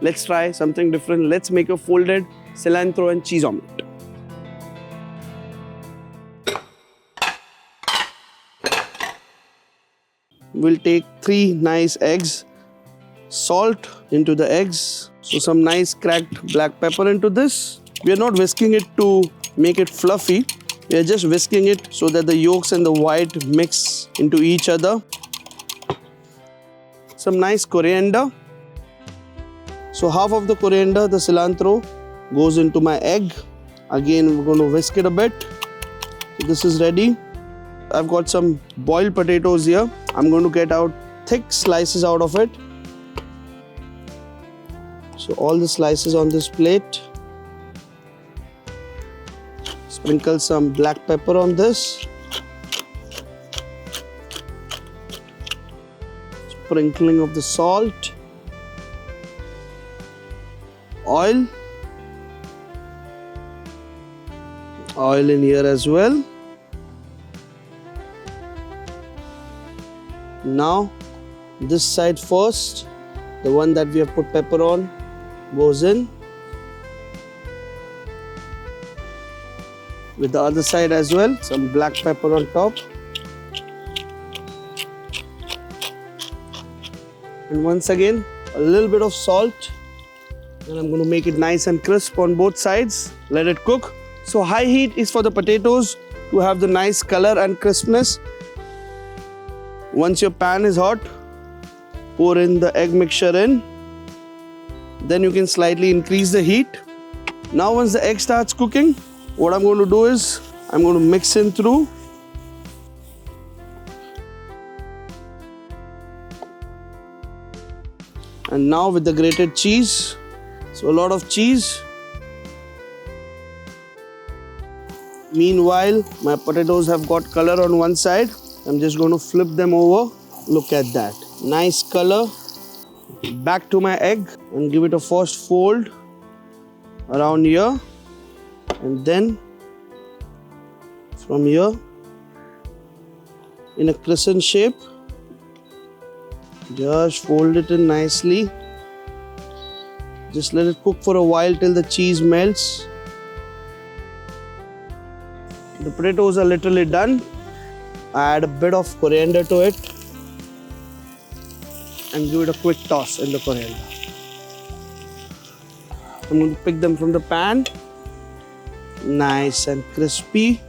let's try something different. Let's make a folded cilantro and cheese omelette. We'll take 3 nice eggs, salt into the eggs, so some nice cracked black pepper into this. We are not whisking it to make it fluffy. We are just whisking it so that the yolks and the white mix into each other. Some nice coriander. So half of the coriander, the cilantro, goes into my egg. Again, we're going to whisk it a bit. So this is ready. I've got some boiled potatoes here. I'm going to get out thick slices out of it. So all the slices on this plate. Sprinkle some black pepper on this. Sprinkling of the salt. Oil. Oil in here as well. Now this side first, the one that we have put pepper on goes in. With the other side as well, some black pepper on top. And once again, a little bit of salt. And I'm going to make it nice and crisp on both sides. Let it cook. So high heat is for the potatoes to have the nice color and crispness. Once your pan is hot, pour in the egg mixture in. Then you can slightly increase the heat. Now once the egg starts cooking, what I'm going to do is, I'm going to mix in through. And now with the grated cheese, so a lot of cheese. Meanwhile, my potatoes have got color on one side. I'm just going to flip them over. Look at that. Nice color. Back to my egg and give it a first fold around here. And then from here in a crescent shape, just fold it in nicely. Just let it cook for a while till the cheese melts. The potatoes are literally done. Add a bit of coriander to it and give it a quick toss in the coriander. I'm going to pick them from the pan. Nice and crispy,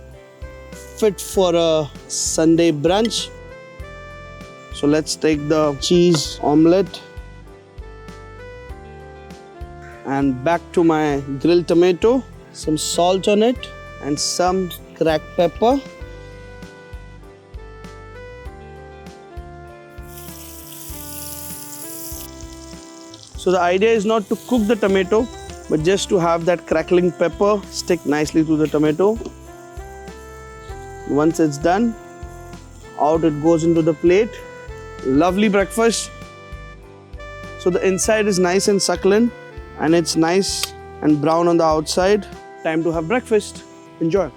fit for a Sunday brunch. So let's take the cheese omelette and back to my grilled tomato, some salt on it and some cracked pepper. So the idea is not to cook the tomato, but just to have that crackling pepper stick nicely to the tomato. Once it's done, out it goes into the plate. Lovely breakfast. So the inside is nice and succulent and it's nice and brown on the outside. Time to have breakfast. Enjoy.